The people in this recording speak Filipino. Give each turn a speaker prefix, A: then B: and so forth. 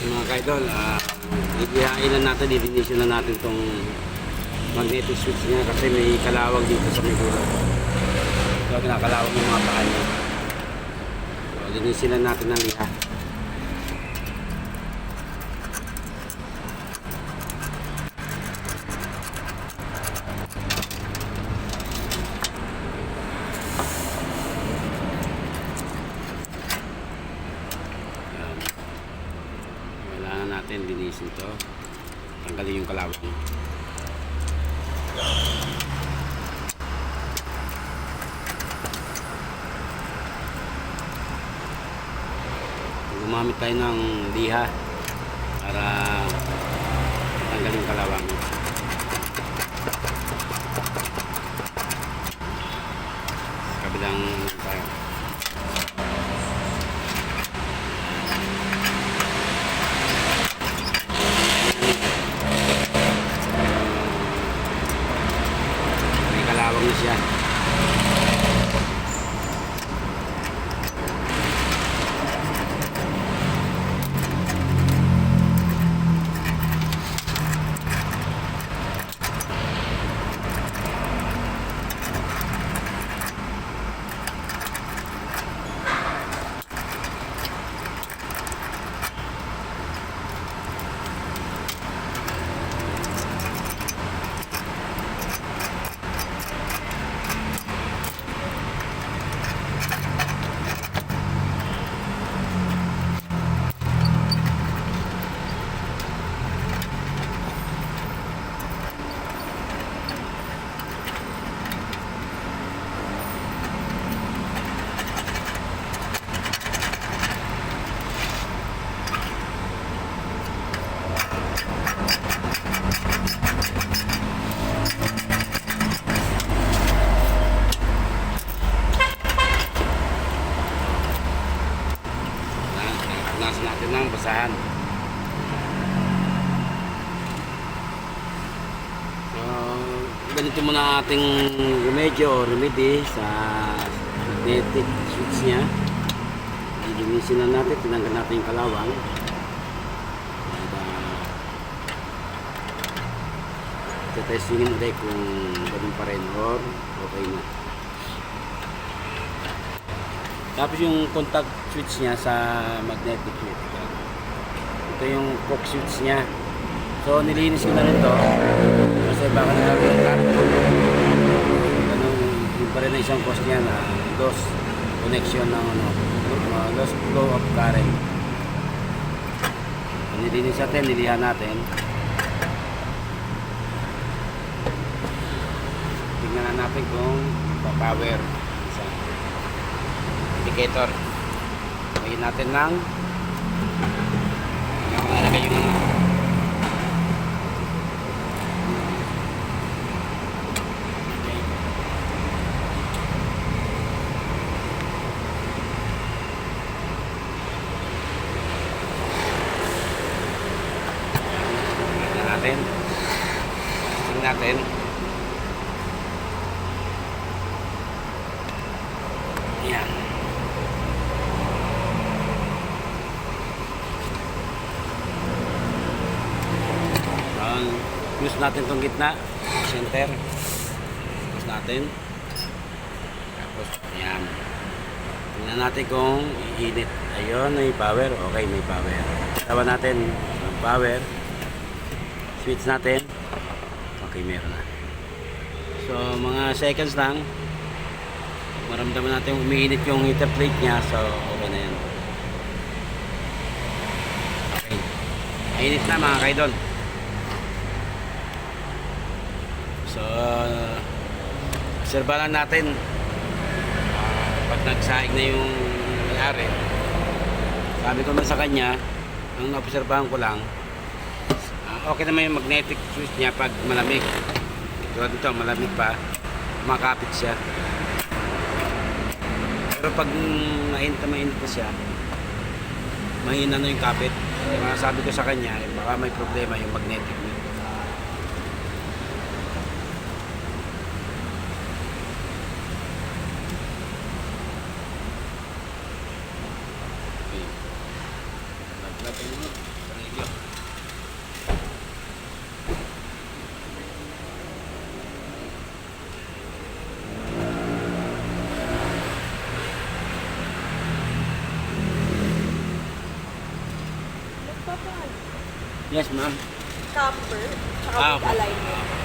A: Mga kaidol, iihain na natin, didinisin na natin itong magnetic switch niya kasi may kalawag dito sa may dulo. So, kinakalawag yung mga paan niya. So, linisin na natin ng liha. Natin linisin to, tanggalin yung kalawang. Gumamit tayo ng liha para tanggalin yung kalawang. Kabilang tayo. Kalawang na siya. Nasa natin ng basahan. So, ganito muna ating remedy sa magnetic switch niya. Lilinisin na natin, tinanggal natin yung kalawang. Testingin ulit kung ganun pa rin or okay na. Tapos yung contact switch niya sa magnetic switch. Ito yung cock switch niya. So nilinis ko na rin to kasi baka nagkaroon ng current. Ganun, yung pa rin na isang cause niya na loss connection ng loss flow of current. So, nilinis natin, nilihan natin. Tingnan na natin kung pa-power indicator. Lagyan natin ng nalagay yung natin. Tingnan natin. Yan. Use natin itong gitna, center. Use natin. Tapos, yan. Tingnan natin kung iinit. Ayun, may power. Okay, may power. Tawa natin ang power. Switch natin. Okay, meron na. So, mga seconds lang. Maramdaman natin umiinit yung heater plate niya. So, okay na yan. Okay. Mainit na mga kaidol. So, obserbahan natin pag nagsaing na yung nangyari. Sabi ko na sa kanya, ang naobserbahan ko lang, okay naman yung magnetic switch niya pag malamig. Tulad nito, malamig pa, makapit siya. Pero pag mainit na siya, mahina na yung kapit. Kaya sabi ko sa kanya, baka may problema yung magnetic niya. natin
B: Papa.
A: Yes, ma'am.
B: Camper, tsaka
A: Ah,
B: with
A: okay.
B: alignment.